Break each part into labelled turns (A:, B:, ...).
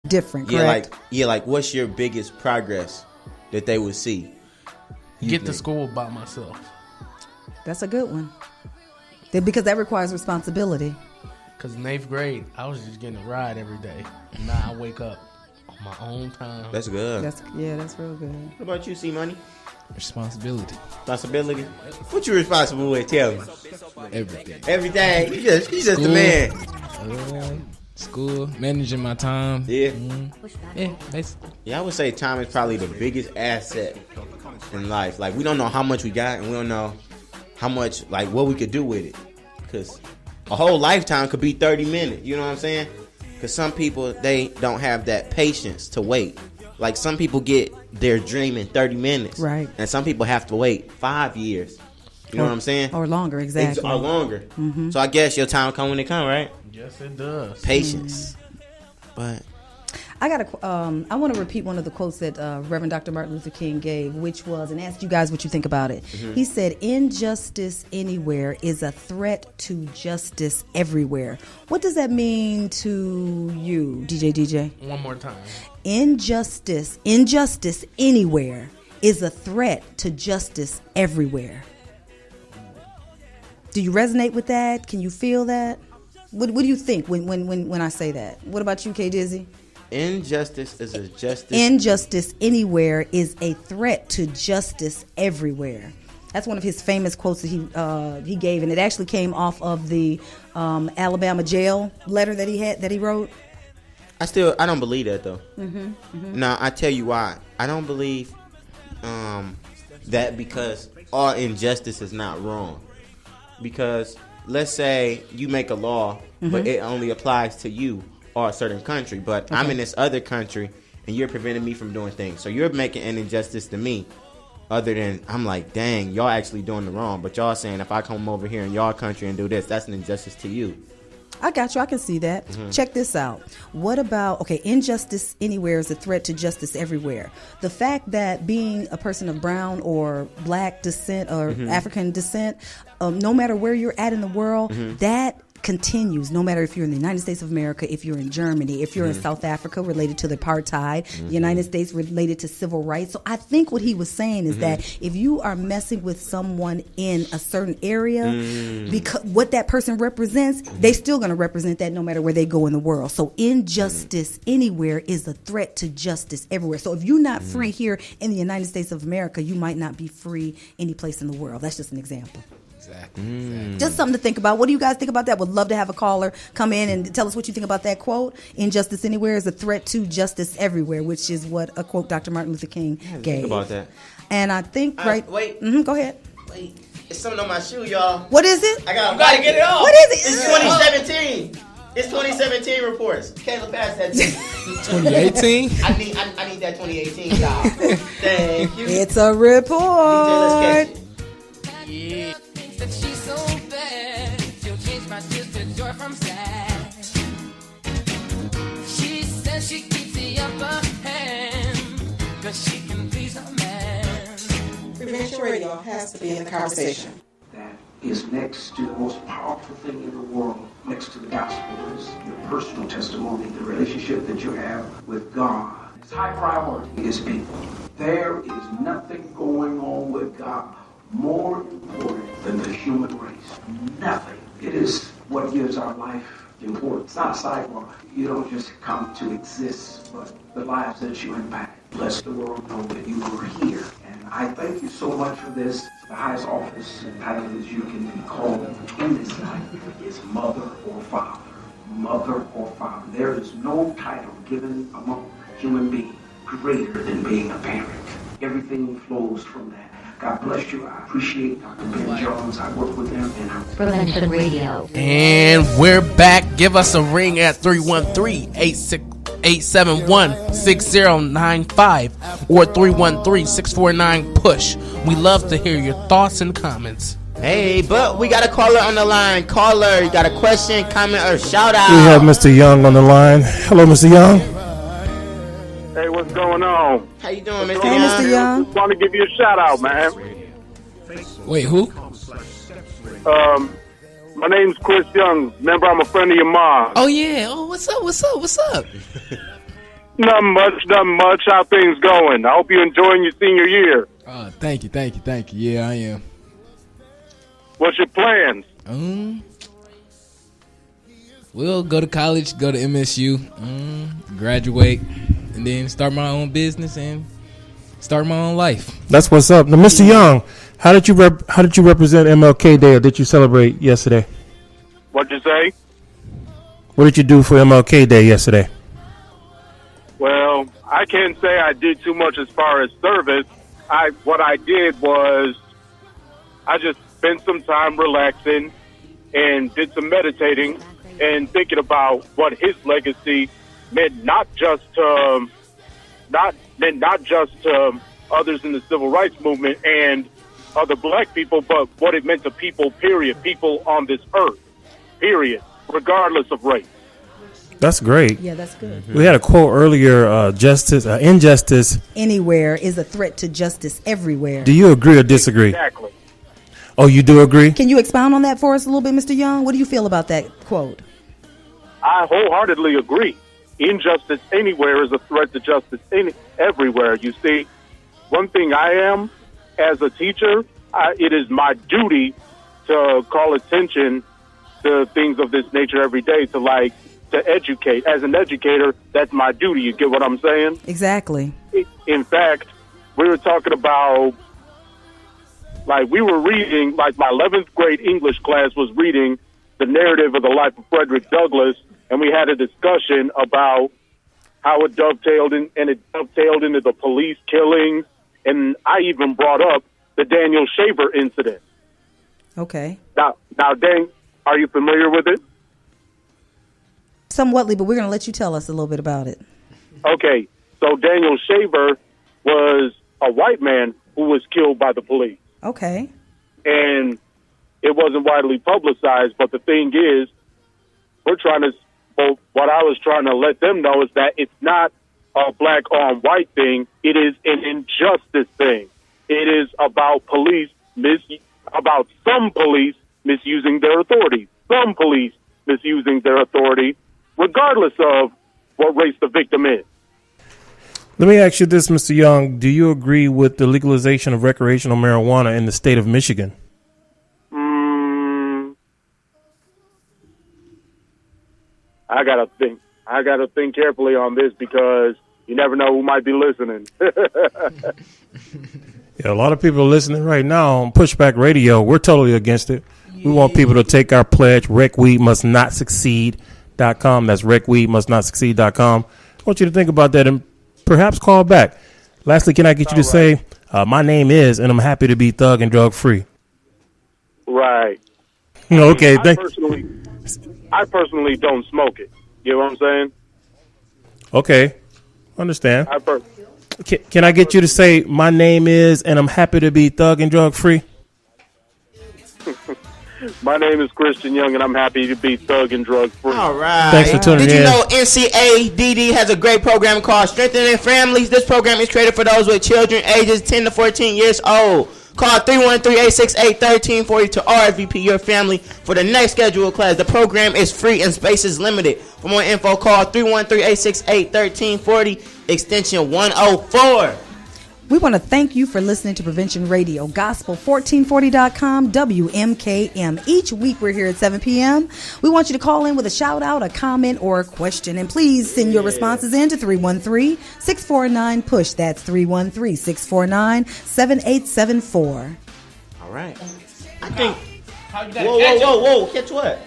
A: different, correct?
B: Like what's your biggest progress that they would see?
C: Get to school by myself.
A: That's a good one. Because that requires responsibility.
C: Because in 8th grade, I was just getting a ride every day. Now I wake up on my own time.
B: That's good.
A: That's real good.
B: What about you, C-Money?
D: Responsibility.
B: Responsibility? What you responsible with? Tell me.
D: Everything.
B: Everything. You just the man.
D: School, managing my time.
B: Yeah.
D: Yeah, basically.
B: Yeah, I would say time is probably the biggest asset in life. Like, we don't know how much we got, and we don't know how much, like, what we could do with it. Because a whole lifetime could be 30 minutes. You know what I'm saying? Because some people, they don't have that patience to wait. Like, some people get their dream in 30 minutes.
A: Right.
B: And some people have to wait 5 years. You know what I'm saying?
A: Or longer, exactly.
B: Or longer. Mm-hmm. So I guess your time come when it come, right?
C: Yes, it does.
B: Patience. But
A: I want to repeat one of the quotes that Reverend Dr. Martin Luther King gave, which was, and ask you guys what you think about it. Mm-hmm. He said, injustice anywhere is a threat to justice everywhere. What does that mean to you, DJ?
C: One more time.
A: Injustice anywhere is a threat to justice everywhere. Do you resonate with that? Can you feel that? What do you think when I say that? What about you, K Dizzy?
B: Injustice is a justice.
A: Injustice anywhere is a threat to justice everywhere. That's one of his famous quotes that he gave, and it actually came off of the Alabama jail letter that he wrote.
B: I don't believe that though. Mm-hmm, mm-hmm. Now I tell you why. I don't believe that because all injustice is not wrong. Because let's say you make a law, mm-hmm. but it only applies to you or a certain country. But okay. I'm in this other country, and you're preventing me from doing things. So you're making an injustice to me. Other than I'm like, dang, y'all actually doing the wrong. But y'all saying if I come over here in y'all country and do this, that's an injustice to you.
A: I got you. I can see that. Mm-hmm. Check this out. What about, injustice anywhere is a threat to justice everywhere. The fact that being a person of brown or black descent or mm-hmm. African descent, no matter where you're at in the world, mm-hmm. that continues no matter if you're in the United States of America, if you're in Germany, if you're mm-hmm. in South Africa related to the apartheid, mm-hmm. the United States related to civil rights. So I think what he was saying is mm-hmm. that if you are messing with someone in a certain area, because what that person represents, they still going to represent that no matter where they go in the world. So injustice anywhere is a threat to justice everywhere. So if you're not free here in the United States of America, you might not be free any place in the world. That's just an example.
D: Exactly.
A: Just something to think about. What do you guys think about that? Would love to have a caller come in and tell us what you think about that quote. Injustice anywhere is a threat to justice everywhere, which is what a quote Dr. Martin Luther King gave.
B: Think about that.
A: And I think
B: wait.
A: Mm-hmm, go ahead.
B: Wait. It's something on my shoe, y'all.
A: What is it?
B: You gotta get it off.
A: What is it?
B: It's 2017. It's 2017 reports. Kayla, pass that to me.
D: 2018?
B: I need that 2018 job. Thank you.
A: It's a report.
B: DJ, let's catch it.
C: Yeah.
E: That she's so bad, she'll change my tears to joy from sad. She says she keeps the upper hand, cause she can please a man.
F: Prevention Radio has to be in the conversation.
G: That is next to the most powerful thing in the world, next to the gospel, is your personal testimony, the relationship that you have with God. It's high priority, is people. There is nothing going on with God more important than the human race. Nothing. It is what gives our life importance. It's not a sidewalk. You don't just come to exist, but the lives that you impact. Bless the world know that you were here. And I thank you so much for this. The highest office and title that you can be called in this life is mother or father. Mother or father. There is no title given among human beings greater than being a parent. Everything flows from that. God bless you. I appreciate Dr. Ben Jones. I work with him.
H: Prevention Radio.
C: And we're back. Give us a ring at 313-871-6095 or 313-649-PUSH. We love to hear your thoughts and comments.
B: Hey, but we got a caller on the line. Caller, you got a question, comment, or shout out?
I: We have Mr. Young on the line. Hello, Mr. Young.
J: Hey, what's going on?
B: How you doing, Mr.
A: Hey,
B: Young?
A: Mr. Young.
J: Just want to give you a shout out, man.
D: Wait, who?
J: My name's Chris Young. Remember, I'm a friend of your mom.
D: Oh, yeah. Oh, what's up?
J: Nothing much. How things going? I hope you're enjoying your senior year.
D: Thank you. Yeah, I am.
J: What's your plans?
D: We'll go to college, go to MSU, graduate, and then start my own business and start my own life.
I: That's what's up. Now, Mr. Young, how did you represent MLK Day, or did you celebrate yesterday?
J: What'd you say?
I: What did you do for MLK Day yesterday?
J: Well, I can't say I did too much as far as service. What I did was I just spent some time relaxing and did some meditating and thinking about what his legacy meant, not just to others in the civil rights movement and other black people, but what it meant to people, period, people on this earth, period, regardless of race.
I: That's great.
A: Yeah, that's good.
I: We had a quote earlier, injustice
A: anywhere is a threat to justice everywhere.
I: Do you agree or disagree?
J: Exactly.
I: Oh, you do agree?
A: Can you expound on that for us a little bit, Mr. Young? What do you feel about that quote?
J: I wholeheartedly agree. Injustice anywhere is a threat to justice everywhere. You see, one thing I am as a teacher, it is my duty to call attention to things of this nature every day, to educate. As an educator, that's my duty. You get what I'm saying?
A: Exactly.
J: In fact, we were talking about, we were reading, my 11th grade English class was reading the narrative of the life of Frederick Douglass, and we had a discussion about how it dovetailed into the police killings, and I even brought up the Danyell Shaver incident.
A: Okay.
J: Now, Dan, are you familiar with it?
A: Somewhatly, but we're going to let you tell us a little bit about it.
J: Okay, so Danyell Shaver was a white man who was killed by the police.
A: Okay.
J: And it wasn't widely publicized, but the thing is, what I was trying to let them know is that it's not a black on white thing. It is an injustice thing. It is about about some police misusing their authority. Some police misusing their authority, regardless of what race the victim is.
I: Let me ask you this, Mr. Young. Do you agree with the legalization of recreational marijuana in the state of Michigan?
J: I gotta think carefully on this because you never know who might be listening.
I: Yeah, a lot of people are listening right now on Pushback Radio. We're totally against it. We want people to take our pledge, recweedmustnotsucceed.com. That's recweedmustnotsucceed.com. I want you to think about that and perhaps call back. Lastly, can I get you to say, my name is, and I'm happy to be thug and drug free.
J: Right.
I: Okay,
J: I personally don't smoke it. You know what I'm saying?
I: Okay, understand. Can I get you to say, my name is, and I'm happy to be thug and drug free?
J: My name is Christian Young, and I'm happy to be thug and drug free.
B: All right.
I: Thanks for tuning in.
B: Did you know NCADD has a great program called Strengthening Families? This program is created for those with children ages 10 to 14 years old. Call 313-868-1340 to RSVP your family for the next scheduled class. The program is free and space is limited. For more info, call 313-868-1340, extension 104.
A: We want to thank you for listening to Prevention Radio, Gospel1440.com, WMKM. Each week we're here at 7 p.m. We want you to call in with a shout out, a comment, or a question. And please send your responses in to 313-649-PUSH. That's 313-649-7874.
B: All right. I think. Whoa. Catch what?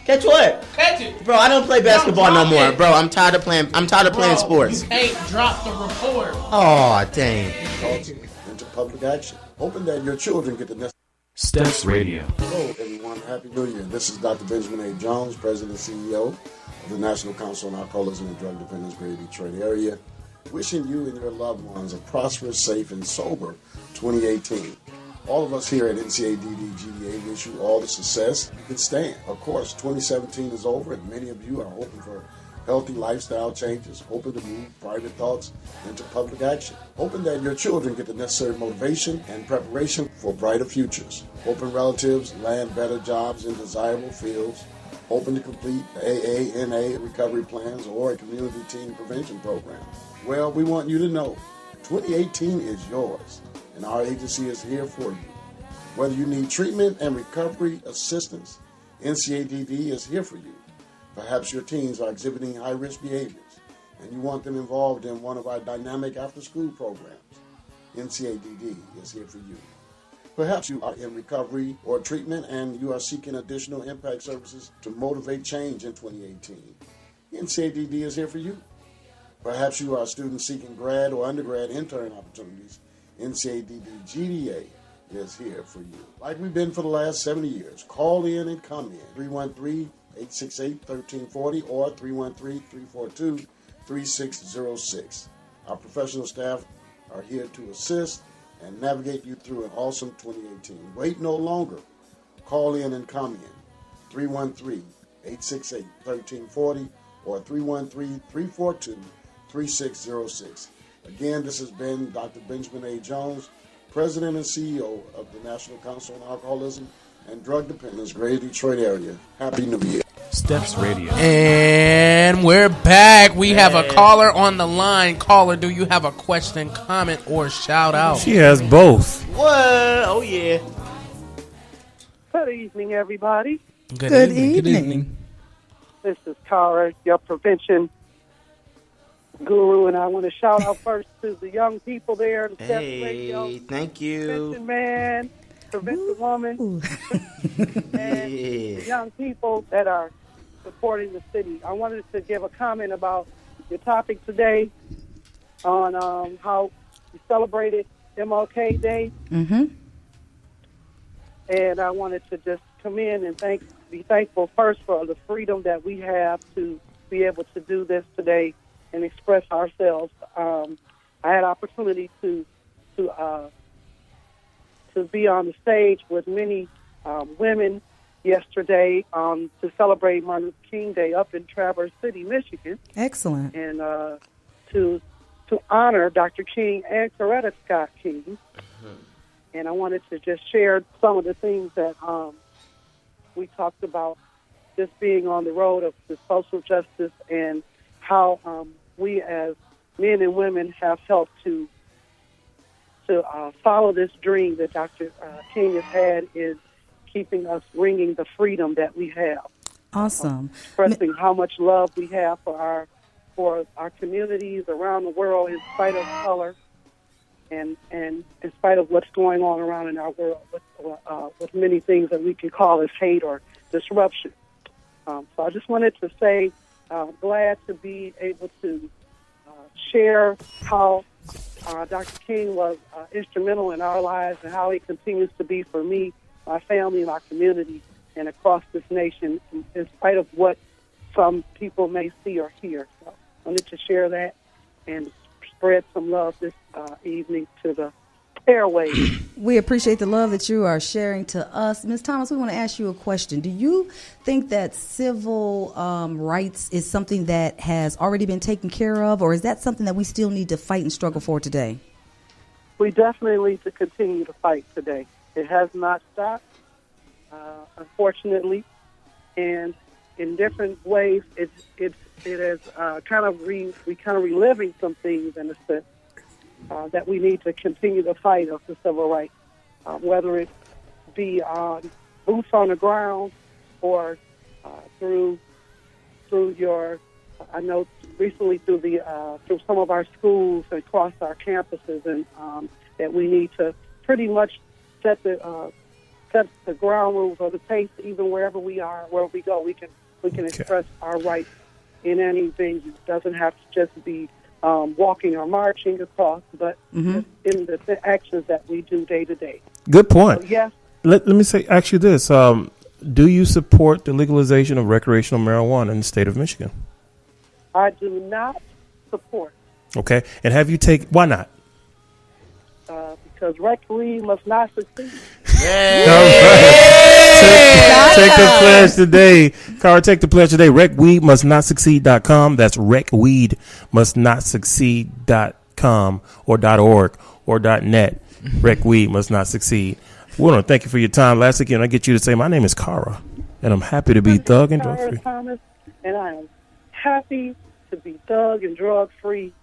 B: Catch what?
C: Catch it.
B: Bro, I don't play basketball no more. Bro, I'm tired of playing sports.
C: You ain't dropped the report.
B: Oh, dang.
K: Into public action. Hoping that your children get the necessary.
L: Steps Radio.
K: Hello, everyone. Happy New Year. This is Dr. Benjamin A. Jones, President and CEO of the National Council on Alcoholism and Drug Dependence, Greater Detroit area. Wishing you and your loved ones a prosperous, safe, and sober 2018. All of us here at NCADD-GDA wish you all the success you can stand. Of course, 2017 is over, and many of you are hoping for healthy lifestyle changes, hoping to move private thoughts into public action, hoping that your children get the necessary motivation and preparation for brighter futures, hoping relatives land better jobs in desirable fields, Open to complete AA, NA recovery plans or a community teen prevention program? Well, we want you to know 2018 is yours, and our agency is here for you. Whether you need treatment and recovery assistance, NCADD is here for you. Perhaps your teens are exhibiting high-risk behaviors, and you want them involved in one of our dynamic after-school programs. NCADD is here for you. Perhaps you are in recovery or treatment and you are seeking additional impact services to motivate change in 2018. NCADD is here for you. Perhaps you are a student seeking grad or undergrad intern opportunities. NCADD-GDA is here for you. Like we've been for the last 70 years. Call in and come in. 313-868-1340 or 313-342-3606. Our professional staff are here to assist and navigate you through an awesome 2018. Wait no longer. Call in and come in. 313-868-1340 or 313-342-3606. Again, this has been Dr. Benjamin A. Jones, President and CEO of the National Council on Alcoholism and Drug Dependence, Greater Detroit area. Happy New Year.
I: Steps Radio.
C: And we're back. We have a caller on the line. Caller, do you have a question, comment, or shout out?
I: She has both.
B: What? Oh, yeah.
L: Good evening, everybody.
A: Good evening.
L: This is Cara, your prevention guru, and I want to shout out first to the young people there. The Steps Radio.
B: Thank you.
L: Prevention man, prevention woman, and young people that are supporting the city. I wanted to give a comment about your topic today on how we celebrated MLK Day.
A: Mm-hmm.
L: And I wanted to just come in and be thankful first for the freedom that we have to be able to do this today and express ourselves. I had opportunity to be on the stage with many women yesterday to celebrate Martin Luther King Day up in Traverse City, Michigan.
A: Excellent.
L: And to honor Dr. King and Coretta Scott King. Mm-hmm. And I wanted to just share some of the things that we talked about, just being on the road of the social justice and how we as men and women have helped to follow this dream that Dr. King has had, is keeping us ringing the freedom that we have.
A: Awesome.
L: Expressing how much love we have for our communities around the world in spite of color and in spite of what's going on around in our world with many things that we can call as hate or disruption. So I just wanted to say glad to be able to share how Dr. King was instrumental in our lives and how he continues to be for me, my family, my community, and across this nation, in spite of what some people may see or hear. So I wanted to share that and spread some love this evening to the airwaves.
A: We appreciate the love that you are sharing to us. Ms. Thomas, we want to ask you a question. Do you think that civil rights is something that has already been taken care of, or is that something that we still need to fight and struggle for today?
L: We definitely need to continue to fight today. It has not stopped, unfortunately, and in different ways, it is kind of reliving some things in a sense that we need to continue to fight of the civil rights, whether it be boots on the ground or through your. I know recently through some of our schools and across our campuses, and that we need to pretty much set the ground rules or the pace, even wherever we are, wherever we go, we can express our rights in any venue. It doesn't have to just be walking or marching across, but in the actions that we do day to day.
I: Good point.
L: So, yes.
I: Let me ask you this: do you support the legalization of recreational marijuana in the state of Michigan?
L: I do not support.
I: Okay, and why not?
L: Because rec weed must not succeed.
I: Take the pledge today. Cara, take the pledge today. RecWeedMustNotSucceed.com. That's RecWeedMustNotSucceed.com or .org or .net. Rec Weed Must Not Succeed. We want to thank you for your time. Last again, I get you to say, my name is Cara. and I'm happy to be thug and drug
L: Tyra
I: free.
L: Thomas, and I am happy to be thug and drug free